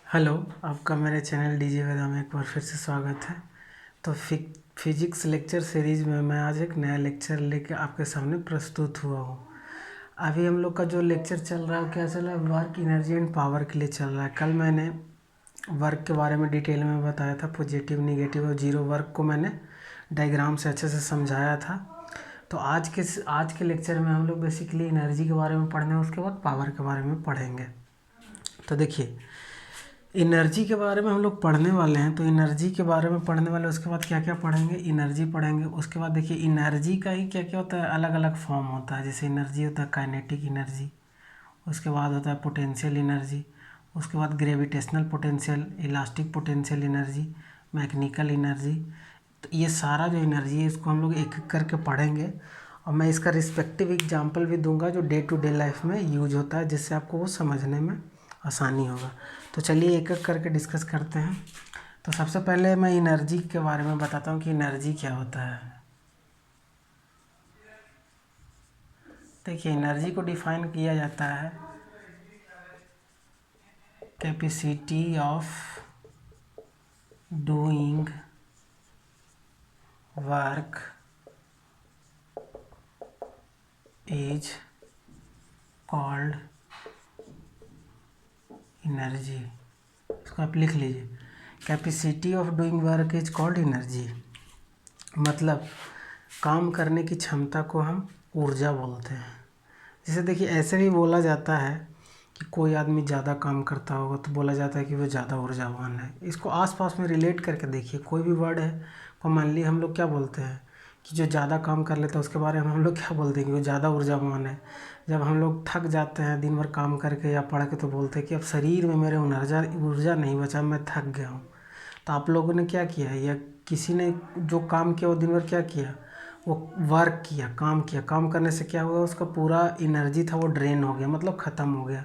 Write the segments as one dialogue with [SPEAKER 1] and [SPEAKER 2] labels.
[SPEAKER 1] Hello, आपका मेरे channel DJ वेदा में एक बार फिर से स्वागत है। तो फिजिक्स लेक्चर सीरीज़ में मैं आज एक नया लेक्चर लेके आपके सामने प्रस्तुत हुआ हूँ। अभी हम लोग का जो लेक्चर चल रहा है क्या चल रहा है, वर्क एनर्जी एंड पावर के लिए चल रहा है। कल मैंने वर्क के बारे में डिटेल में बताया था, पॉजिटिव निगेटिव और जीरो वर्क को मैंने डायग्राम से अच्छे से समझाया था। तो आज के लेक्चर में हम लोग बेसिकली एनर्जी के बारे में पढ़ने, उसके बाद पावर के बारे में पढ़ेंगे। तो देखिए, एनर्जी के बारे में हम लोग पढ़ने वाले हैं। तो एनर्जी के बारे में पढ़ने वाले, उसके बाद क्या क्या पढ़ेंगे, एनर्जी पढ़ेंगे। उसके बाद देखिए एनर्जी का ही क्या क्या होता है, अलग अलग फॉर्म होता है। जैसे एनर्जी होता है काइनेटिक एनर्जी, उसके बाद होता है पोटेंशियल एनर्जी, उसके बाद gravitational potential, elastic potential energy, mechanical energy. तो ये सारा जो एनर्जी है इसको हम लोग एक एक करके पढ़ेंगे, और मैं इसका रिस्पेक्टिव एग्जांपल भी दूंगा जो डे टू डे लाइफ में यूज होता है, जिससे आपको वो समझने में आसानी होगा। तो चलिए एक एक करके डिस्कस करते हैं। तो सबसे पहले मैं एनर्जी के बारे में बताता हूँ कि एनर्जी क्या होता है। देखिए, एनर्जी को डिफाइन किया जाता है capacity of doing work is called energy. इसको आप लिख लीजिए, capacity of doing work is called energy. मतलब काम करने की क्षमता को हम ऊर्जा बोलते हैं। जैसे देखिए, ऐसे भी बोला जाता है कि कोई आदमी ज़्यादा काम करता होगा तो बोला जाता है कि वो ज़्यादा ऊर्जावान है। इसको आसपास में रिलेट करके देखिए, कोई भी वर्ड है को मान ली हम लोग क्या बोलते हैं कि जो ज़्यादा काम कर लेता है उसके बारे में हम लोग क्या बोलते हैं कि वो ज़्यादा ऊर्जावान है। जब हम लोग थक जाते हैं दिन भर काम करके या पढ़ के, तो बोलते हैं कि अब शरीर में मेरे ऊर्जा नहीं बचा, मैं थक गया हूँ। तो आप लोगों ने क्या किया, या किसी ने जो काम किया वो दिन भर क्या किया, वो वर्क किया, काम किया। काम करने से क्या हुआ, उसका पूरा एनर्जी था वो ड्रेन हो गया, मतलब ख़त्म हो गया।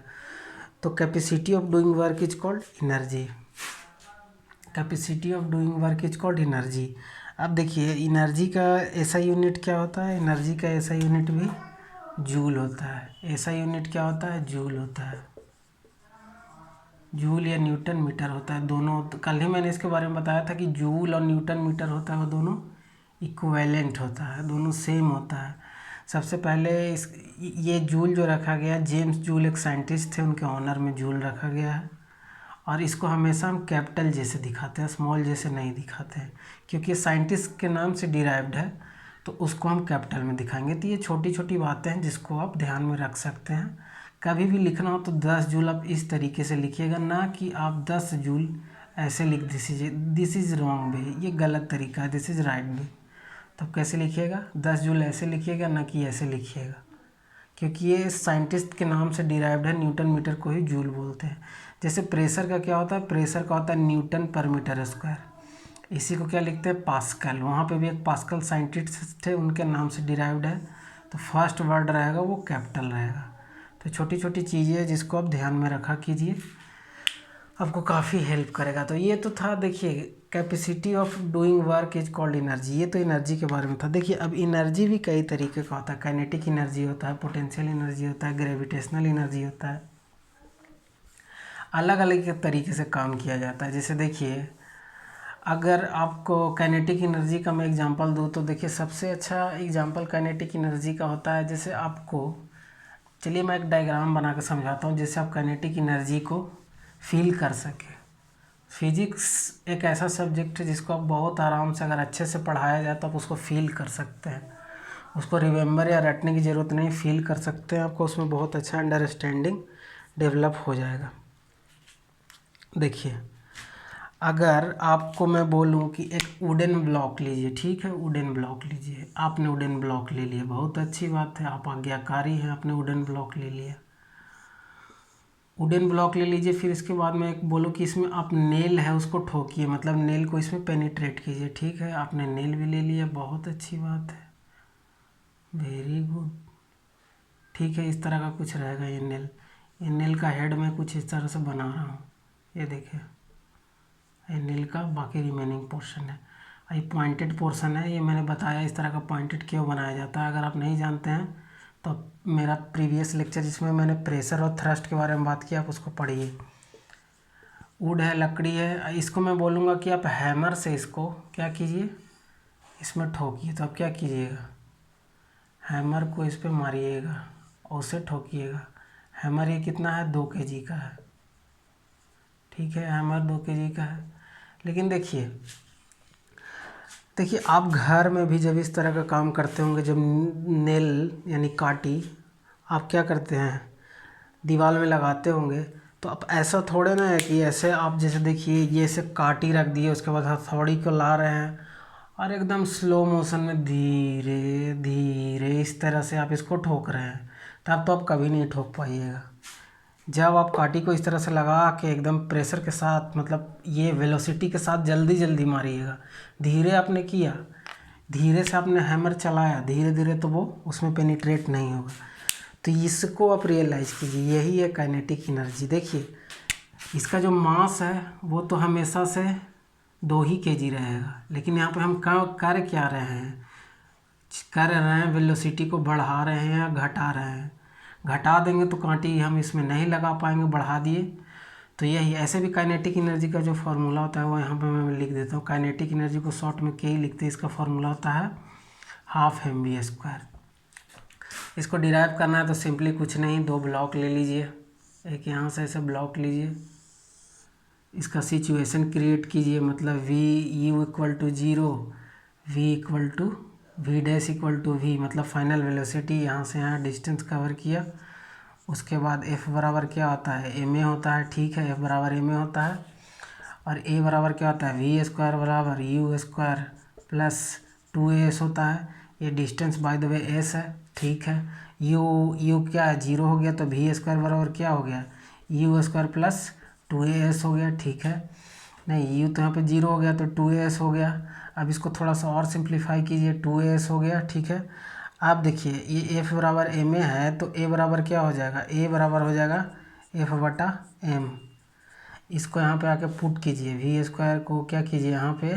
[SPEAKER 1] तो capacity of doing work is called energy. Capacity of doing work is called energy. अब देखिए, एनर्जी का ऐसा यूनिट क्या होता है, एनर्जी का ऐसा यूनिट भी जूल होता है। ऐसा यूनिट क्या होता है, जूल होता है। जूल या न्यूटन मीटर होता है, दोनों। कल ही मैंने इसके बारे में बताया था कि जूल और न्यूटन मीटर होता है वो दोनों इक्विवेलेंट होता है, दोनों सेम होता है। सबसे पहले ये जूल जो रखा गया, जेम्स जूल एक साइंटिस्ट थे, उनके ऑनर में जूल रखा गया है। और इसको हमेशा हम कैपिटल जैसे दिखाते हैं, स्मॉल जैसे नहीं दिखाते हैं, क्योंकि ये साइंटिस्ट के नाम से डिराइव्ड है, तो उसको हम कैपिटल में दिखाएंगे। तो ये छोटी छोटी बातें हैं जिसको आप ध्यान में रख सकते हैं। कभी भी लिखना हो तो 10 जूल आप इस तरीके से लिखिएगा, ना कि आप 10 जूल ऐसे लिख दिस इज़ रॉन्ग वे, ये गलत तरीका है, दिस इज़ राइट वे। तो कैसे लिखिएगा, 10 जूल ऐसे लिखिएगा, ना कि ऐसे लिखिएगा, क्योंकि ये साइंटिस्ट के नाम से डिराइव्ड है। न्यूटन मीटर को ही जूल बोलते हैं। जैसे प्रेशर का क्या होता है, प्रेशर का होता है न्यूटन पर मीटर स्क्वायर। इसी को क्या लिखते हैं, पास्कल। वहाँ पे भी एक पास्कल साइंटिस्ट थे, उनके नाम से डिराइव्ड है। तो फर्स्ट वर्ड रहेगा वो कैपिटल रहेगा। तो छोटी छोटी चीज़ें हैं जिसको आप ध्यान में रखा कीजिए, आपको काफ़ी हेल्प करेगा। तो ये तो था, देखिए, capacity of doing work is called energy. ये तो एनर्जी के बारे में था। देखिए, अब एनर्जी भी कई तरीके का होता है। काइनेटिक एनर्जी होता है, पोटेंशियल एनर्जी होता है, ग्रेविटेशनल एनर्जी होता है। अलग अलग तरीके से काम किया जाता है। जैसे देखिए, अगर आपको काइनेटिक एनर्जी का मैं एग्जांपल दूँ तो देखिए, सबसे अच्छा एग्जांपल काइनेटिक एनर्जी का होता है। जैसे आपको, चलिए मैं एक डायग्राम बना के समझाता हूँ जिससे आप काइनेटिक एनर्जी को फील कर सकें। फिजिक्स एक ऐसा सब्जेक्ट है जिसको आप बहुत आराम से, अगर अच्छे से पढ़ाया जाए तो आप उसको फील कर सकते हैं। उसको रिमेंबर या रटने की ज़रूरत नहीं, फील कर सकते हैं। आपको उसमें बहुत अच्छा अंडरस्टैंडिंग डेवलप हो जाएगा। देखिए, अगर आपको मैं बोलूं कि एक वुडन ब्लॉक लीजिए, ठीक है, वुडन ब्लॉक लीजिए। आपने वुडन ब्लॉक ले लिया, बहुत अच्छी बात है, आप आज्ञाकारी हैं, आपने वुडन ब्लॉक ले लिया। वुडन ब्लॉक ले लीजिए, फिर इसके बाद में एक बोलो कि इसमें आप नेल है उसको ठोकिए, मतलब नेल को इसमें पेनिट्रेट कीजिए। ठीक है, आपने नेल भी ले लिया, बहुत अच्छी बात है, वेरी गुड। ठीक है, इस तरह का कुछ रहेगा ये नेल। ये नेल का हेड मैं कुछ इस तरह से बना रहा हूँ, ये देखिए, ये नेल का बाकी रिमेनिंग पोर्शन है। ये पॉइंटेड पोर्शन है, ये मैंने बताया इस तरह का पॉइंटेड क्यों बनाया जाता है। अगर आप नहीं जानते हैं तो मेरा प्रीवियस लेक्चर जिसमें मैंने प्रेशर और थ्रस्ट के बारे में बात की, आप उसको पढ़िए। वुड है, लकड़ी है, इसको मैं बोलूँगा कि आप हैमर से इसको क्या कीजिए, इसमें ठोकिए। तो आप क्या कीजिएगा, हैमर को इस पे मारिएगा और उसे ठोकिएगा। हैमर ये कितना है, 2 kg का है, ठीक है, हैमर 2 kg का है। लेकिन देखिए आप घर में भी जब इस तरह का काम करते होंगे, जब नेल यानी काटी आप क्या करते हैं, दीवार में लगाते होंगे, तो अब ऐसा थोड़े ना है कि ऐसे आप जैसे देखिए ये ऐसे काटी रख दिए, उसके बाद हथौड़ी को ला रहे हैं और एकदम स्लो मोशन में धीरे धीरे इस तरह से आप इसको ठोक रहे हैं, तब तो आप कभी नहीं ठोक पाइएगा। जब आप काटी को इस तरह से लगा के एकदम प्रेशर के साथ, मतलब ये वेलोसिटी के साथ जल्दी जल्दी मारिएगा। धीरे आपने किया, धीरे से आपने हैमर चलाया धीरे धीरे, तो वो उसमें पेनिट्रेट नहीं होगा। तो इसको आप रियलाइज़ कीजिए, यही है काइनेटिक एनर्जी। देखिए इसका जो मास है वो तो हमेशा से 2 ही kg रहेगा, लेकिन यहाँ पे हम कर क्या रहे हैं, कर रहे हैं वेलोसिटी को बढ़ा रहे हैं या घटा रहे हैं। घटा देंगे तो कांटी हम इसमें नहीं लगा पाएंगे, बढ़ा दिए तो यही। ऐसे भी काइनेटिक एनर्जी का जो फार्मूला होता है वो यहाँ पे मैं लिख देता हूँ। काइनेटिक एनर्जी को शॉर्ट में के ही लिखते हैं, इसका फार्मूला होता है 12 mv²। इसको डिराइव करना है तो सिंपली कुछ नहीं, 2 ब्लॉक ले लीजिए, एक यहाँ से ऐसे ब्लॉक लीजिए, इसका सिचुएशन क्रिएट कीजिए, मतलब v = 0, v=v'=v, मतलब फाइनल वेलोसिटी, यहाँ से यहाँ डिस्टेंस कवर किया। उसके बाद f बराबर क्या होता है, ma होता है, ठीक है, f बराबर ma होता है। और a बराबर क्या होता है, v² बराबर u² प्लस 2as होता है। ये distance by the way s है, ठीक है। u क्या है, 0 हो गया, तो v² बराबर क्या हो गया, u² प्लस 2as हो गया, ठीक है। नहीं, u तो यहाँ पे 0 हो गया तो 2as हो गया। अब इसको थोड़ा सा और सिंप्लीफाई कीजिए, 2as हो गया, ठीक है। आप देखिए ये f बराबर ma है, तो a बराबर क्या हो जाएगा, a बराबर हो जाएगा f/m। इसको यहाँ पे आके पुट कीजिए, v² को क्या कीजिए, यहाँ पे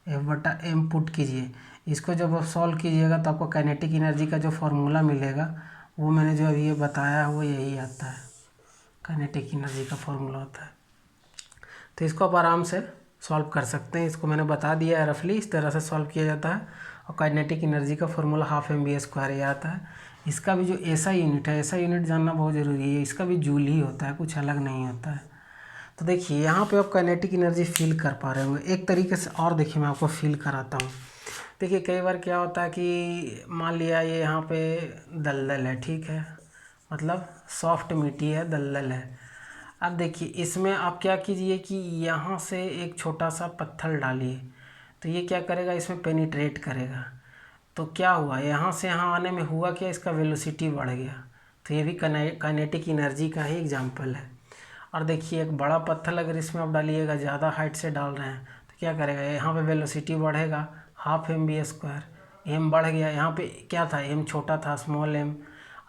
[SPEAKER 1] f/m पुट कीजिए। इसको जब आप सॉल्व कीजिएगा तो आपको काइनेटिक एनर्जी का जो फार्मूला मिलेगा वो मैंने जो अभी ये बताया है वो यही आता है, काइनेटिक एनर्जी का फार्मूला होता है। तो इसको आप आराम से सॉल्व कर सकते हैं, इसको मैंने बता दिया है, रफली इस तरह से सॉल्व किया जाता है। और काइनेटिक एनर्जी का फार्मूला 12 mv² ये आता है। इसका भी जो ऐसा यूनिट है, ऐसा यूनिट जानना बहुत ज़रूरी है, इसका भी जूल ही होता है, कुछ अलग नहीं होता है। तो देखिए यहाँ पे आप काइनेटिक एनर्जी फील कर पा रहे होंगे एक तरीके से, और देखिए मैं आपको फील कराता हूँ। देखिए कई बार क्या होता है कि मान लिया ये यहाँ पे दलदल है, ठीक है, मतलब सॉफ्ट मिट्टी है, दलदल है। अब देखिए इसमें आप क्या कीजिए कि यहाँ से एक छोटा सा पत्थर डालिए, तो ये क्या करेगा, इसमें पेनिट्रेट करेगा। तो क्या हुआ, यहाँ से यहाँ आने में हुआ क्या, इसका वेलोसिटी बढ़ गया। तो ये भी काइनेटिक एनर्जी का ही एग्जाम्पल है। और देखिए एक बड़ा पत्थर अगर इसमें आप डालिएगा, ज़्यादा हाइट से डाल रहे हैं, तो क्या करेगा, यहाँ पे वेलोसिटी बढ़ेगा 12 mv², m बढ़ गया। यहाँ पे क्या था, m छोटा था, स्मॉल m,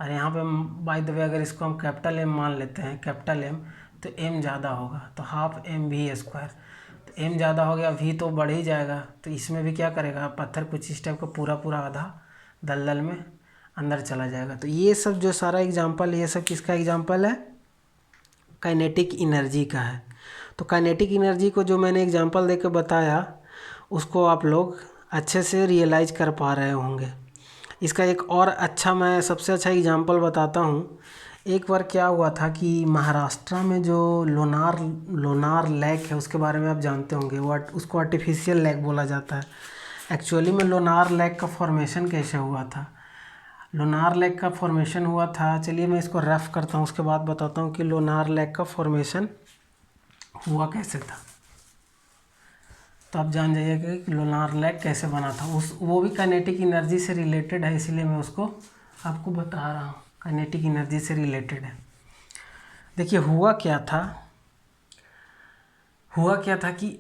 [SPEAKER 1] और यहाँ पे बाय द वे अगर इसको हम कैपिटल M मान लेते हैं, कैपिटल M, तो m ज़्यादा होगा, तो 12 mv²। तो m ज़्यादा हो गया, v तो बढ़ ही जाएगा। तो इसमें भी क्या करेगा, पत्थर कुछ इस टाइप का पूरा आधा दलदल में अंदर चला जाएगा। तो ये सब जो सारा एग्जाम्पल, ये सब किसका एग्जाम्पल है, काइनेटिक एनर्जी का है। तो काइनेटिक एनर्जी को जो मैंने एग्जांपल देकर बताया उसको आप लोग अच्छे से रियलाइज कर पा रहे होंगे। इसका एक और अच्छा, मैं सबसे अच्छा एग्जांपल बताता हूँ। एक बार क्या हुआ था कि महाराष्ट्र में जो लोनार लेक है उसके बारे में आप जानते होंगे, वो उसको आर्टिफिशियल लेक बोला जाता है। एक्चुअली में लोनार लेक का फॉर्मेशन कैसे हुआ था, लोनार लेक का फॉर्मेशन हुआ था, चलिए मैं इसको रफ करता हूँ, उसके बाद बताता हूँ कि लोनार लेक का फॉर्मेशन हुआ कैसे था। तो आप जान जाइएगा कि लोनार लेक कैसे बना था। वो भी काइनेटिक एनर्जी से रिलेटेड है, इसलिए मैं उसको आपको बता रहा हूँ, काइनेटिक एनर्जी से रिलेटेड है। देखिए हुआ क्या था कि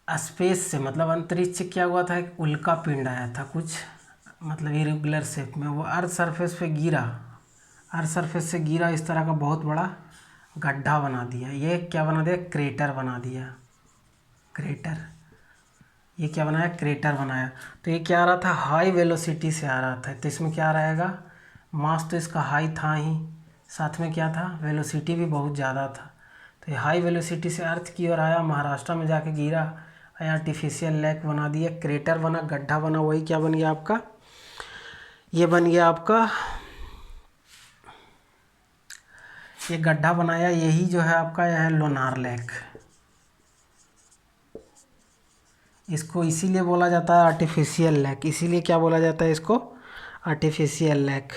[SPEAKER 1] स्पेस से, मतलब अंतरिक्ष से क्या हुआ था, एक उल्का पिंड आया था कुछ, मतलब इरेगुलर शेप में, वो अर्थ सरफेस पे गिरा, अर्थ सरफेस से गिरा, इस तरह का बहुत बड़ा गड्ढा बना दिया। ये क्या बना दिया, क्रेटर बना दिया, क्रेटर, ये क्या बनाया, क्रेटर बनाया। तो ये क्या आ रहा था, हाई वेलोसिटी से आ रहा था। तो इसमें क्या रहेगा, मास तो इसका हाई था ही, साथ में क्या था, वेलोसिटी भी बहुत ज़्यादा था। तो हाई वेलोसिटी से अर्थ की ओर आया, महाराष्ट्र में जाके गिरा, आर्टिफिशियल लेक बना दिया, क्रेटर बना, गड्ढा बना, वही क्या बन गया आपका, ये बन गया आपका, ये गड्ढा बनाया, यही जो है आपका यह है लोनार लेक। इसको इसीलिए बोला जाता है आर्टिफिशियल लेक, इसीलिए क्या बोला जाता है इसको, आर्टिफिशियल लेक।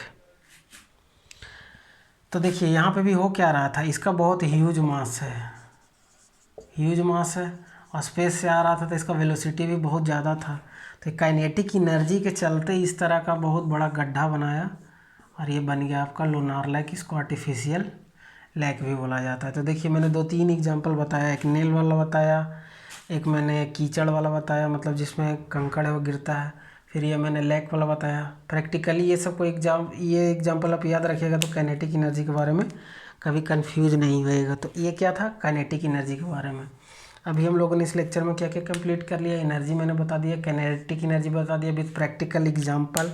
[SPEAKER 1] तो देखिए यहाँ पे भी हो क्या रहा था, इसका बहुत ह्यूज मास है, ह्यूज मास है, और स्पेस से आ रहा था तो इसका वेलोसिटी भी बहुत ज़्यादा था। तो काइनेटिक एनर्जी के चलते इस तरह का बहुत बड़ा गड्ढा बनाया, और ये बन गया आपका लोनार लेक। इसको आर्टिफिशियल लेक भी बोला जाता है। तो देखिए मैंने 2-3 एग्जांपल बताया, एक नेल वाला बताया, एक मैंने कीचड़ वाला बताया, मतलब जिसमें कंकड़ है वो गिरता है, फिर ये मैंने लेक वाला बताया। प्रैक्टिकली ये सबको ये एग्जांपल आप याद रखिएगा तो काइनेटिक एनर्जी के बारे में कभी कंफ्यूज नहीं होएगा। तो ये क्या था, काइनेटिक एनर्जी के बारे में। अभी हम लोगों ने इस लेक्चर में क्या क्या कंप्लीट कर लिया, एनर्जी मैंने बता दिया, काइनेटिक एनर्जी बता दिया विद प्रैक्टिकल एग्जांपल।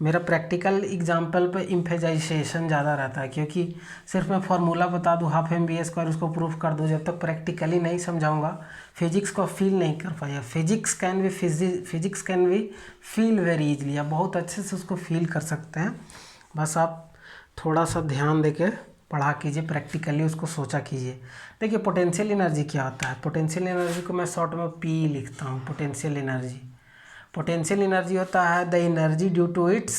[SPEAKER 1] मेरा प्रैक्टिकल एग्जांपल पे इम्फेजाइजेशन ज़्यादा रहता है, क्योंकि सिर्फ मैं फार्मूला बता दूँ हाफ mv² उसको प्रूफ कर दूँ, जब तक प्रैक्टिकली नहीं समझाऊंगा फिजिक्स को फील नहीं कर पाया। Physics can be feel very easily, आप बहुत अच्छे से उसको फील कर सकते हैं, बस आप थोड़ा सा ध्यान देके पढ़ा कीजिए, प्रैक्टिकली उसको सोचा कीजिए। देखिए पोटेंशियल एनर्जी क्या होता है, पोटेंशियल एनर्जी को मैं शॉर्ट में पी लिखता हूँ। पोटेंशियल एनर्जी, पोटेंशियल एनर्जी होता है the energy due to its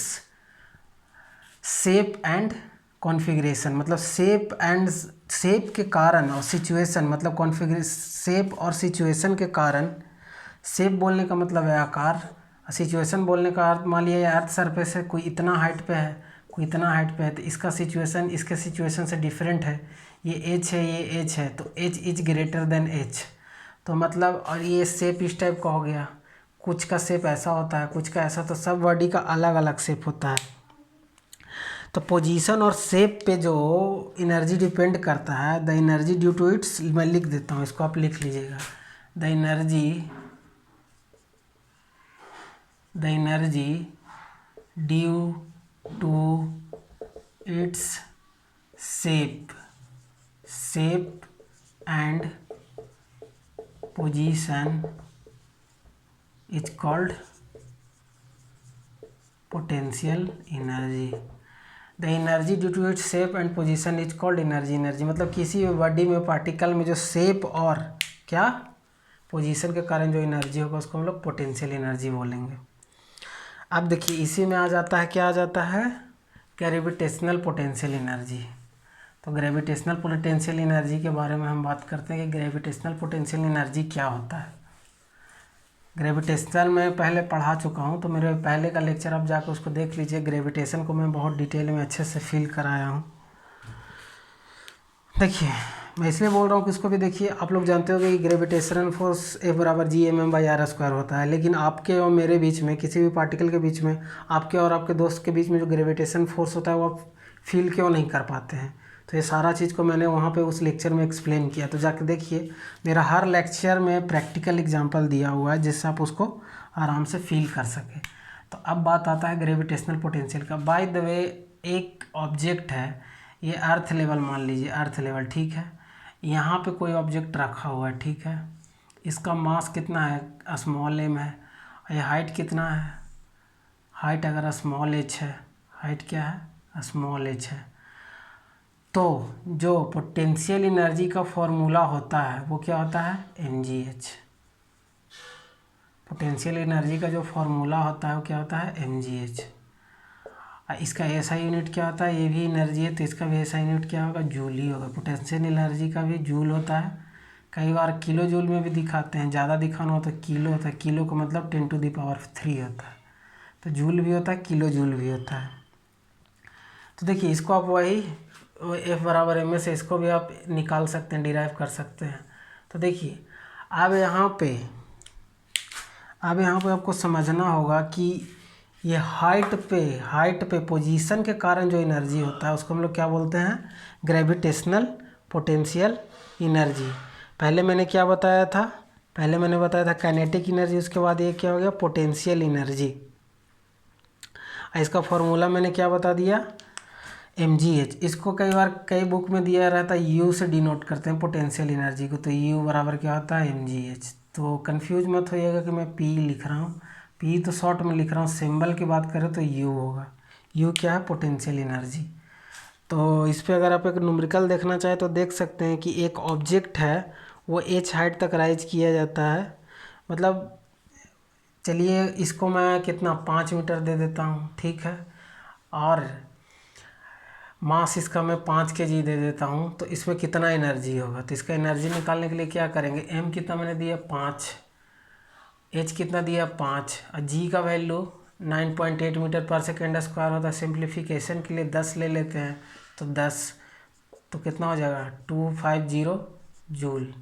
[SPEAKER 1] shape and configuration, मतलब शेप के कारण, और सिचुएशन मतलब शेप और सिचुएशन के कारण। शेप बोलने का मतलब है आकार, और सिचुएशन बोलने का अर्थ, मान लिया अर्थ सरफेस है, कोई इतना हाइट पे है, कोई इतना हाइट पे है, तो इसका सिचुएशन इसके सिचुएशन से डिफरेंट है। ये एच है, ये एच है, तो H is greater than H, तो मतलब, और ये शेप इस टाइप का हो गया, कुछ का शेप ऐसा होता है, कुछ का ऐसा, तो सब बॉडी का अलग अलग शेप होता है। तो पोजीशन और शेप पे जो एनर्जी डिपेंड करता है, the energy due to its, मैं लिख देता हूँ, इसको आप लिख लीजिएगा, the energy due to its shape and position is called potential energy. The energy due to its shape and position is called energy. मतलब किसी भी बॉडी में पार्टिकल में जो शेप और क्या पोजीशन के कारण जो एनर्जी होगा उसको हम लोग पोटेंशियल एनर्जी बोलेंगे। अब देखिए इसी में आ जाता है, क्या आ जाता है, ग्रेविटेशनल पोटेंशियल एनर्जी। तो ग्रेविटेशनल पोटेंशियल एनर्जी के बारे में हम बात करते हैं कि ग्रेविटेशनल पोटेंशियल एनर्जी क्या होता है। ग्रेविटेशनल मैं पहले पढ़ा चुका हूँ, तो मेरे पहले का लेक्चर आप जाकर उसको देख लीजिए। ग्रेविटेशन को मैं बहुत डिटेल में अच्छे से फील कराया हूँ। देखिए मैं इसलिए बोल रहा हूँ कि इसको भी देखिए, आप लोग जानते हो कि ग्रेविटेशनल फोर्स F=gm/r² होता है, लेकिन आपके और मेरे बीच में, किसी भी पार्टिकल के बीच में, आपके और आपके दोस्त के बीच में जो ग्रेविटेशन फोर्स होता है वो आप फील क्यों नहीं कर पाते हैं। तो ये सारा चीज़ को मैंने वहाँ पे उस लेक्चर में एक्सप्लेन किया, तो जाके देखिए मेरा हर लेक्चर में प्रैक्टिकल एग्जांपल दिया हुआ है जिससे आप उसको आराम से फील कर सकें। तो अब बात आता है ग्रेविटेशनल पोटेंशियल का। बाय द वे एक ऑब्जेक्ट है, ये अर्थ लेवल मान लीजिए, अर्थ लेवल, ठीक है, यहाँ पे कोई ऑब्जेक्ट रखा हुआ है, ठीक है, इसका मास कितना है, स्मॉल m है, ये हाइट कितना है, हाइट अगर स्मॉल h है, हाइट क्या है, स्मॉल h है, तो जो पोटेंशियल एनर्जी का फॉर्मूला होता है वो क्या होता है, mgh। पोटेंशियल एनर्जी का जो फॉर्मूला होता है वो क्या होता है, mgh। इसका ऐसा यूनिट क्या होता है, ये भी एनर्जी है तो इसका भी ऐसा यूनिट क्या होगा, जूल ही होगा। पोटेंशियल एनर्जी का भी जूल होता है, कई बार किलो जूल में भी दिखाते हैं, ज़्यादा दिखाना हो तो किलो होता है, किलो का मतलब 10⁻³ होता है, तो जूल भी होता है, किलो जूल भी होता है। तो देखिए इसको आप वही F=ma से इसको भी आप निकाल सकते हैं, डिराइव कर सकते हैं। तो देखिए अब यहाँ पे आपको समझना होगा कि ये हाइट पे पोजीशन के कारण जो एनर्जी होता है उसको हम लोग क्या बोलते हैं, ग्रेविटेशनल पोटेंशियल एनर्जी। पहले मैंने क्या बताया था, पहले मैंने बताया था काइनेटिक एनर्जी, उसके बाद ये क्या हो गया, पोटेंशियल एनर्जी। इसका फॉर्मूला मैंने क्या बता दिया, mgh, इसको कई बार कई बुक में दिया रहता है यू से डिनोट करते हैं पोटेंशियल एनर्जी को, तो यू बराबर क्या होता है mgh। तो कंफ्यूज मत होइएगा कि मैं पी लिख रहा हूँ, पी तो शॉर्ट में लिख रहा हूँ, सिंबल की बात करें तो यू होगा। यू क्या है? Potential energy. तो इस पे अगर आप एक न्यूमेरिकल देखना चाहें तो देख सकते हैं कि एक ऑब्जेक्ट है वो h हाइट तक राइज किया जाता है, मतलब चलिए इसको मैं कितना 5 मीटर दे देता हूँ, ठीक है, और मास इसका मैं 5 kg दे देता हूँ, तो इसमें कितना एनर्जी होगा? तो इसका एनर्जी निकालने के लिए क्या करेंगे, m कितना मैंने दिया 5, h कितना दिया 5, और g का वैल्यू 9.8 मीटर पर सेकेंड स्क्वायर होता है। सिंप्लीफिकेशन के लिए 10 ले लेते हैं, तो 10 तो कितना हो जाएगा 250 जूल।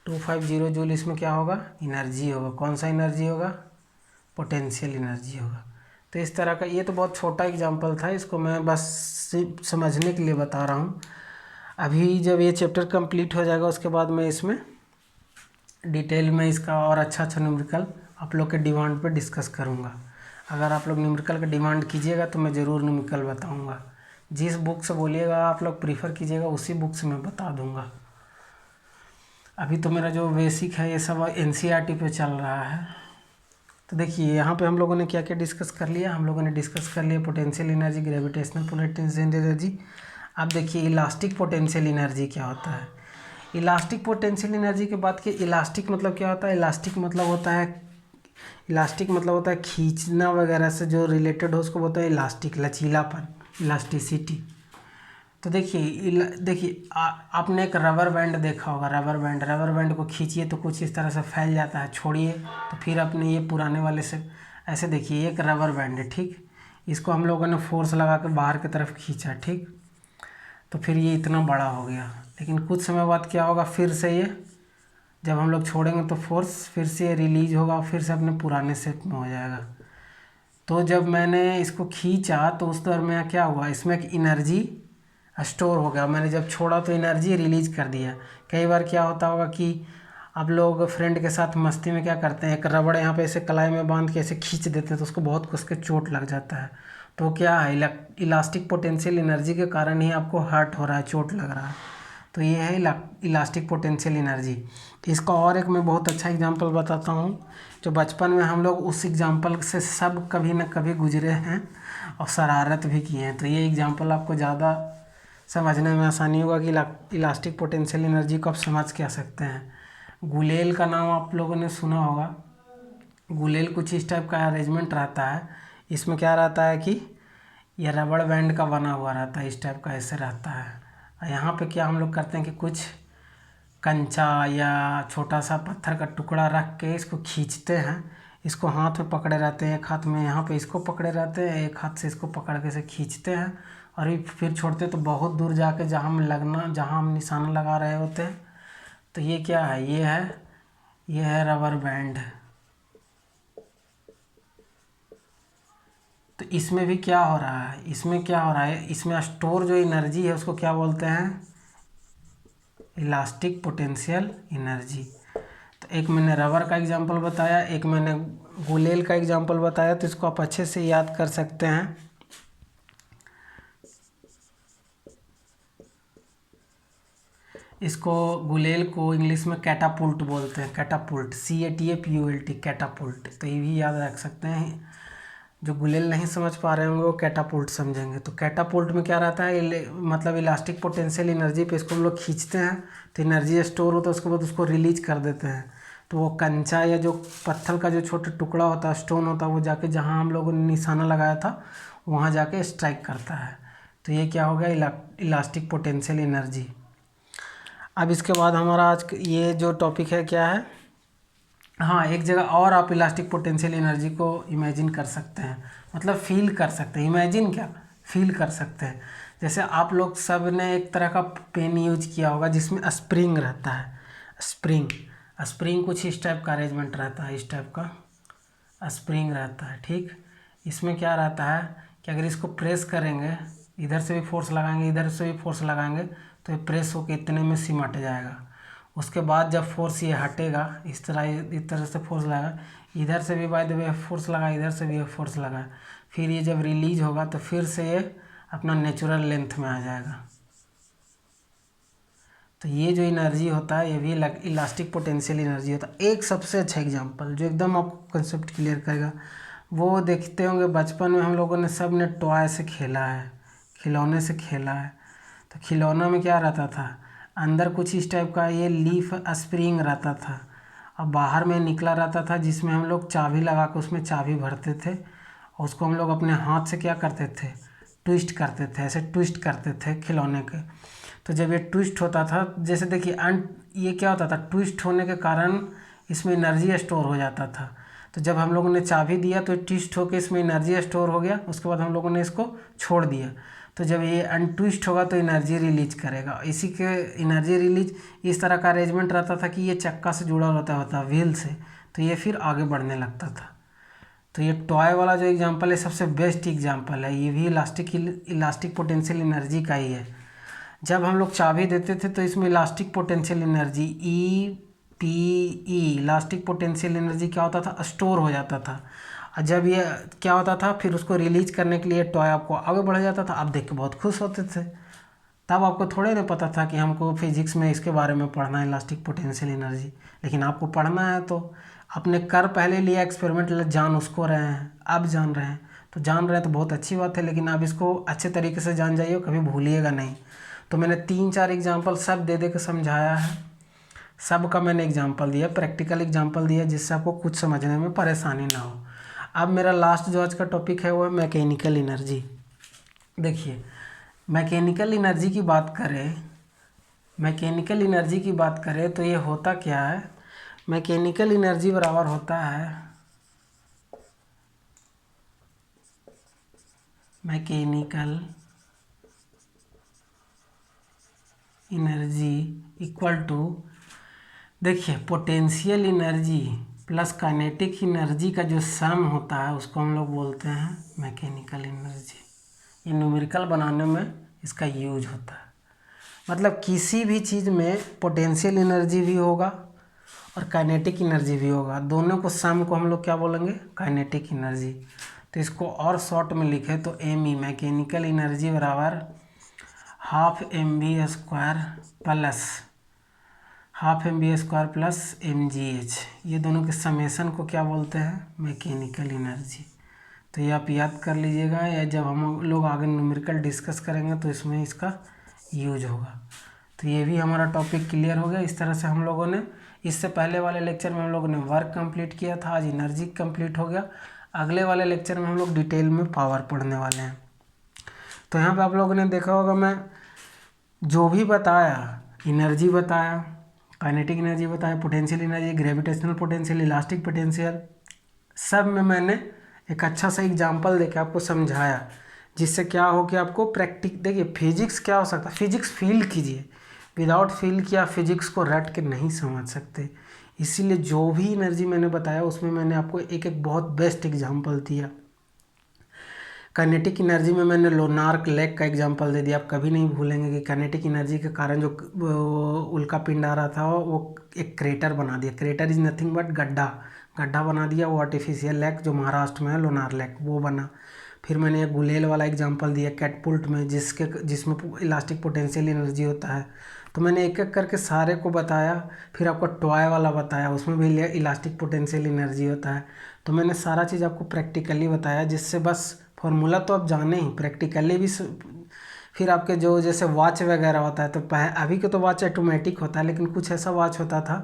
[SPEAKER 1] 250 जूल इसमें क्या होगा? एनर्जी होगा। कौन सा एनर्जी होगा? पोटेंशियल एनर्जी होगा। तो इस तरह का, ये तो बहुत छोटा एग्जांपल था, इसको मैं बस सिर्फ समझने के लिए बता रहा हूँ। अभी जब ये चैप्टर कंप्लीट हो जाएगा उसके बाद मैं इसमें डिटेल में इसका और अच्छा न्यूमेरिकल आप लोग के डिमांड पे डिस्कस करूँगा। अगर आप लोग न्यूमेरिकल का डिमांड कीजिएगा तो मैं ज़रूर न्यूमेरिकल बताऊँगा। जिस बुक से बोलिएगा आप लोग प्रीफर कीजिएगा उसी बुक से मैं बता दूँगा। अभी तो मेरा जो बेसिक है ये सब एनसीईआरटी पे चल रहा है। तो देखिए यहाँ पे हम लोगों ने क्या क्या डिस्कस कर लिया। हम लोगों ने डिस्कस कर लिया potential energy, gravitational potential energy. अब देखिए इलास्टिक पोटेंशियल एनर्जी क्या होता है। इलास्टिक पोटेंशियल एनर्जी के बाद कि इलास्टिक मतलब क्या होता है। इलास्टिक मतलब होता है खींचना वगैरह से जो रिलेटेड हो उसको बोलते हैं इलास्टिक, लचीलापन, इलास्टिसिटी। तो देखिए आपने एक रबर बैंड देखा होगा। रबर बैंड को खींचिए तो कुछ इस तरह से फैल जाता है, छोड़िए तो फिर अपने ये पुराने वाले से ऐसे देखिए, एक रबर बैंड है, ठीक। इसको हम लोगों ने फोर्स लगा कर बाहर की तरफ खींचा, ठीक, तो फिर ये इतना बड़ा हो गया। लेकिन कुछ समय बाद क्या होगा, फिर से ये जब हम लोग छोड़ेंगे तो फोर्स फिर से रिलीज होगा, फिर से अपने पुराने शेप में हो जाएगा। तो जब मैंने इसको खींचा तो उस दौरान क्या हुआ, इसमें एक एनर्जी स्टोर हो गया। मैंने जब छोड़ा तो एनर्जी रिलीज कर दिया। कई बार क्या होता होगा कि आप लोग फ्रेंड के साथ मस्ती में क्या करते हैं, एक रबड़ यहाँ पे ऐसे कलाई में बांध के ऐसे खींच देते हैं तो उसको बहुत कस के चोट लग जाता है। तो क्या है, इलास्टिक पोटेंशियल एनर्जी के कारण ही आपको हर्ट हो रहा है, चोट लग रहा है। तो ये है इलास्टिक पोटेंशियल एनर्जी। इसका और एक मैं बहुत अच्छा एग्जांपल बताता हूँ, जो बचपन में हम लोग उस एग्जांपल से सब कभी न कभी गुजरे हैं और शरारत भी किए हैं। तो ये एग्जांपल आपको ज़्यादा समझने में आसानी होगा कि इलास्टिक पोटेंशियल एनर्जी को आप समझ क्या सकते हैं। गुलेल का नाम आप लोगों ने सुना होगा। गुलेल कुछ इस टाइप का अरेंजमेंट रहता है। इसमें क्या रहता है कि यह रबड़ बैंड का बना हुआ रहता है, इस टाइप का ऐसे रहता है। और यहाँ पे क्या हम लोग करते हैं कि कुछ कंचा या छोटा सा पत्थर का टुकड़ा रख के इसको खींचते हैं। इसको हाथ में पकड़े रहते हैं, एक हाथ में यहाँ पे इसको पकड़े रहते हैं, एक हाथ से इसको पकड़ के से खींचते हैं और फिर छोड़ते हैं। तो बहुत दूर जाके जहाँ हम निशाना लगा रहे होते हैं, तो ये क्या है, ये है रबर बैंड। तो इसमें भी क्या हो रहा है, इसमें स्टोर जो एनर्जी है उसको क्या बोलते हैं, इलास्टिक पोटेंशियल एनर्जी। तो एक मैंने रबर का एग्जांपल बताया, एक मैंने गुलेल का एग्जांपल बताया, तो इसको आप अच्छे से याद कर सकते हैं। इसको गुलेल को इंग्लिश में कैटापुल्ट बोलते हैं, कैटापुल्ट, CATAPULT, कैटापुल्ट। तो ये भी याद रख सकते हैं। जो गुलेल नहीं समझ पा रहे होंगे वो कैटापुल्ट समझेंगे। तो कैटापुल्ट में क्या रहता है, मतलब इलास्टिक पोटेंशियल एनर्जी पे इसको हम लोग खींचते हैं तो एनर्जी स्टोर होता है, उसके बाद उसको रिलीज कर देते हैं। तो वो कंचा या जो पत्थर का जो छोटा टुकड़ा होता है, स्टोन होता है, वो जाके जहाँ हम लोगों ने निशाना लगाया था वहाँ जाके स्ट्राइक करता है। तो ये क्या हो गया, इलास्टिक पोटेंशियल एनर्जी। अब इसके बाद हमारा आज ये जो टॉपिक है क्या है, हाँ, एक जगह और आप इलास्टिक पोटेंशियल एनर्जी को इमेजिन कर सकते हैं, मतलब फील कर सकते हैं। इमेजिन क्या, फील कर सकते हैं। जैसे आप लोग सब ने एक तरह का पेन यूज किया होगा जिसमें स्प्रिंग रहता है। स्प्रिंग कुछ इस टाइप का अरेंजमेंट रहता है, इस टाइप का स्प्रिंग रहता है, ठीक। इसमें क्या रहता है कि अगर इसको प्रेस करेंगे, इधर से भी फोर्स लगाएंगे, इधर से भी फोर्स लगाएंगे, तो ये प्रेस होकर इतने में सिमट जाएगा। उसके बाद जब फोर्स ये हटेगा, इस तरह से फोर्स लगा, इधर से भी बाय द वे फोर्स लगा, इधर से भी फोर्स लगा, फिर ये जब रिलीज होगा तो फिर से ये अपना नेचुरल लेंथ में आ जाएगा। तो ये जो एनर्जी होता है ये भी इलास्टिक पोटेंशियल एनर्जी होता है। एक सबसे अच्छा एग्जांपल जो एकदम आपको कंसेप्ट क्लियर करेगा, वो देखते होंगे बचपन में हम लोगों ने सब ने टॉय से खेला है, खिलौने से खेला है। तो खिलौना में क्या रहता था, अंदर कुछ इस टाइप का ये लीफ स्प्रिंग रहता था और बाहर में निकला रहता था, जिसमें हम लोग चाबी लगा के उसमें चाबी भरते थे और उसको हम लोग अपने हाथ से क्या करते थे, ट्विस्ट करते थे, ऐसे ट्विस्ट करते थे खिलौने के। तो जब ये ट्विस्ट होता था, जैसे देखिए ये क्या होता था, ट्विस्ट होने के कारण इसमें एनर्जी स्टोर हो जाता था। तो जब हम लोगों ने चाबी दिया तो ट्विस्ट होकर इसमें एनर्जी स्टोर हो गया, उसके बाद हम लोगों ने इसको छोड़ दिया। तो जब ये अनट्विस्ट होगा तो एनर्जी रिलीज करेगा। इसी के एनर्जी रिलीज इस तरह का अरेंजमेंट रहता था कि ये चक्का से जुड़ा रहता होता व्हील से, तो ये फिर आगे बढ़ने लगता था। तो ये टॉय वाला जो एग्जांपल है सबसे बेस्ट एग्जांपल है, ये भी इलास्टिक पोटेंशियल एनर्जी का ही है। जब हम लोग चाबी देते थे तो इसमें elastic potential energy E elastic potential energy क्या होता था, स्टोर हो जाता था। और जब ये क्या होता था, फिर उसको रिलीज करने के लिए टॉय आपको आगे बढ़ जाता था। आप देख के बहुत खुश होते थे। तब आपको थोड़े ना पता था कि हमको फिजिक्स में इसके बारे में पढ़ना है, इलास्टिक पोटेंशियल एनर्जी। लेकिन आपको पढ़ना है तो आपने कर पहले लिया एक्सपेरिमेंट, जान उसको रहे हैं, अब जान रहे हैं। तो जान रहे हैं तो बहुत अच्छी बात है, लेकिन आप इसको अच्छे तरीके से जान जाइए, कभी भूलिएगा नहीं। तो मैंने 3-4 एग्जांपल सब दे दे के समझाया है, सब का मैंने एग्जांपल दिया, प्रैक्टिकल एग्जांपल दिया, जिससे आपको कुछ समझने में परेशानी ना हो। अब मेरा लास्ट जो आज का टॉपिक है वो है मैकेनिकल एनर्जी। देखिए मैकेनिकल एनर्जी की बात करें, मैकेनिकल एनर्जी की बात करें तो ये होता क्या है, मैकेनिकल एनर्जी बराबर होता है मैकेनिकल एनर्जी इक्वल टू, देखिए potential energy plus kinetic energy का जो सम होता है उसको हम लोग बोलते हैं मैकेनिकल एनर्जी। ये न्यूमेरिकल बनाने में इसका यूज होता है। मतलब किसी भी चीज़ में पोटेंशियल एनर्जी भी होगा और काइनेटिक एनर्जी भी होगा, दोनों को सम को हम लोग क्या बोलेंगे, काइनेटिक एनर्जी। तो इसको और शॉर्ट में लिखे तो एम ई मैकेनिकल एनर्जी बराबर ½ mv² प्लस mgh, ये दोनों के समेसन को क्या बोलते हैं, मैकेनिकल एनर्जी। तो ये आप याद कर लीजिएगा, या जब हम लोग आगे न्यूमेरिकल डिस्कस करेंगे तो इसमें इसका यूज होगा। तो ये भी हमारा टॉपिक क्लियर हो गया। इस तरह से हम लोगों ने इससे पहले वाले लेक्चर में हम लोगों ने वर्क कंप्लीट किया था, आज एनर्जी कंप्लीट हो गया। अगले वाले लेक्चर में हम लोग डिटेल में पावर पढ़ने वाले हैं। तो यहाँ पे आप लोगों ने देखा होगा मैं जो भी बताया, एनर्जी बताया, काइनेटिक एनर्जी बताया, potential energy, gravitational potential, elastic potential, सब में मैंने एक अच्छा सा एग्जांपल देके आपको समझाया, जिससे क्या हो कि आपको देखिए फिजिक्स क्या हो सकता है, फिजिक्स फील कीजिए, विदाउट फील किया फिजिक्स को रट के नहीं समझ सकते। इसीलिए जो भी एनर्जी मैंने बताया उसमें मैंने आपको एक एक बहुत बेस्ट एग्जांपल दिया। काइनेटिक एनर्जी में मैंने लोनार्क लेक का एग्जांपल दे दिया। आप कभी नहीं भूलेंगे कि काइनेटिक एनर्जी के कारण जो उल्का पिंड आ रहा था वो एक क्रेटर बना दिया। क्रेटर इज़ नथिंग बट गड्ढा बना दिया। वो आर्टिफिशियल लेक जो महाराष्ट्र में है, लोनार लेक, वो बना। फिर मैंने एक गुलेल वाला एग्जांपल दिया कैटपुल्ट में, जिसमें इलास्टिक पोटेंशियल एनर्जी होता है। तो मैंने एक एक करके सारे को बताया। फिर आपको टॉय वाला बताया, उसमें भी इलास्टिक पोटेंशियल एनर्जी होता है। तो मैंने सारा चीज़ आपको प्रैक्टिकली बताया, जिससे बस फॉर्मूला तो आप जाने ही, प्रैक्टिकली भी। फिर आपके जो जैसे वॉच वगैरह होता है, तो अभी के तो वॉच ऑटोमेटिक होता है, लेकिन कुछ ऐसा वॉच होता था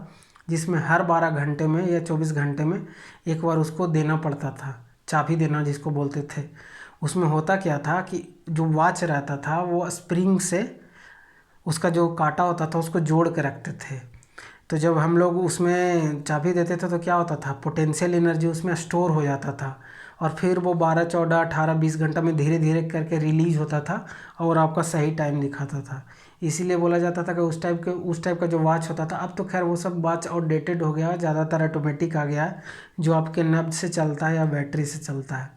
[SPEAKER 1] जिसमें हर 12 घंटे में या 24 घंटे में एक बार उसको देना पड़ता था, चाबी देना जिसको बोलते थे। उसमें होता क्या था कि जो वॉच रहता था वो स्प्रिंग से उसका जो कांटा होता था उसको जोड़ के रखते थे। तो जब हम लोग उसमें चाबी देते थे तो क्या होता था, पोटेंशियल एनर्जी उसमें स्टोर हो जाता था और फिर वो 12, 14, 18, 20 घंटा में धीरे धीरे करके रिलीज होता था और आपका सही टाइम दिखाता था। इसीलिए बोला जाता था कि उस टाइप का जो वॉच होता था। अब तो खैर वो सब वॉच आउटडेटेड हो गया, ज़्यादातर ऑटोमेटिक आ गया है जो आपके नब्ज से चलता है या बैटरी से चलता है।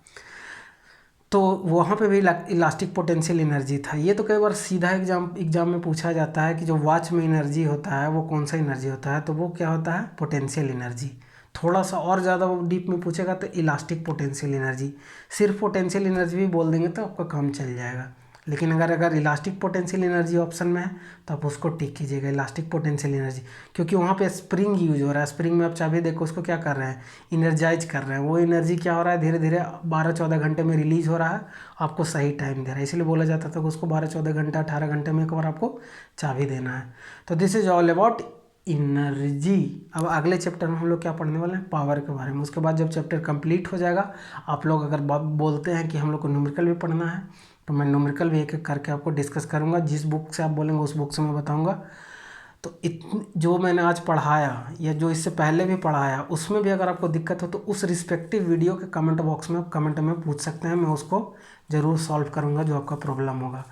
[SPEAKER 1] तो वहाँ पे भी इलास्टिक पोटेंशियल एनर्जी था। ये तो कई बार सीधा एग्जाम में पूछा जाता है कि जो वॉच में एनर्जी होता है वो कौन सा एनर्जी होता है, तो वो क्या होता है, पोटेंशियल एनर्जी। थोड़ा सा और ज़्यादा वो डीप में पूछेगा तो इलास्टिक पोटेंशियल एनर्जी। सिर्फ पोटेंशियल एनर्जी भी बोल देंगे तो आपका काम चल जाएगा। लेकिन अगर इलास्टिक पोटेंशियल एनर्जी ऑप्शन में है तो आप उसको टिक कीजिएगा, इलास्टिक पोटेंशियल एनर्जी, क्योंकि वहाँ पे स्प्रिंग यूज हो रहा है। स्प्रिंग में आप चाबी देखो उसको क्या कर रहे हैं, इनर्जाइज कर रहे हैं। वो एनर्जी क्या हो रहा है, धीरे धीरे 12-14 घंटे में रिलीज हो रहा है, आपको सही टाइम दे रहा है। इसलिए बोला जाता था कि उसको 12-14 घंटा 18 घंटे में एक बार आपको चाबी देना है। तो this is all about energy. अब अगले चैप्टर में हम लोग क्या पढ़ने वाले हैं, पावर के बारे में। उसके बाद जब चैप्टर कंप्लीट हो जाएगा, आप लोग अगर बोलते हैं कि हम लोग को न्यूमेरिकल भी पढ़ना है, तो मैं न्यूमेरिकल भी एक एक करके आपको डिस्कस करूंगा। जिस बुक से आप बोलेंगे उस बुक से मैं बताऊंगा। तो जो मैंने आज पढ़ाया या जो इससे पहले भी पढ़ाया, उसमें भी अगर आपको दिक्कत हो तो उस रिस्पेक्टिव वीडियो के कमेंट बॉक्स में आप कमेंट में पूछ सकते हैं, मैं उसको ज़रूर सॉल्व करूंगा जो आपका प्रॉब्लम होगा।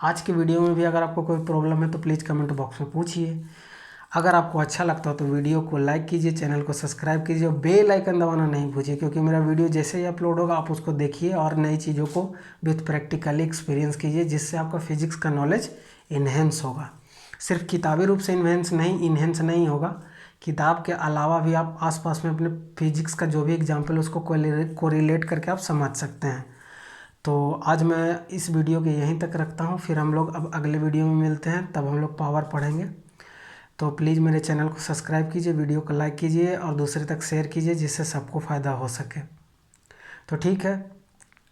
[SPEAKER 1] आज के वीडियो में भी अगर आपको कोई प्रॉब्लम है तो प्लीज़ कमेंट बॉक्स में पूछिए। अगर आपको अच्छा लगता हो तो वीडियो को लाइक कीजिए, चैनल को सब्सक्राइब कीजिए और बेल आइकन दबाना नहीं भूलिए, क्योंकि मेरा वीडियो जैसे ही अपलोड होगा आप उसको देखिए और नई चीज़ों को विथ प्रैक्टिकली एक्सपीरियंस कीजिए, जिससे आपका फिजिक्स का नॉलेज इन्हेंस होगा। सिर्फ किताबी रूप से इन्हेंस नहीं होगा, किताब के अलावा भी आप आसपास में अपने फिजिक्स का जो भी एग्जाम्पल है उसको कोरिलेट करके आप समझ सकते हैं। तो आज मैं इस वीडियो के यहीं तक रखता हूँ, फिर हम लोग अब अगले वीडियो में मिलते हैं, तब हम लोग पावर पढ़ेंगे। तो प्लीज़ मेरे चैनल को सब्सक्राइब कीजिए, वीडियो को लाइक कीजिए और दूसरे तक शेयर कीजिए, जिससे सबको फ़ायदा हो सके। तो ठीक है,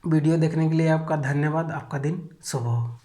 [SPEAKER 1] वीडियो देखने के लिए आपका धन्यवाद। आपका दिन शुभ हो।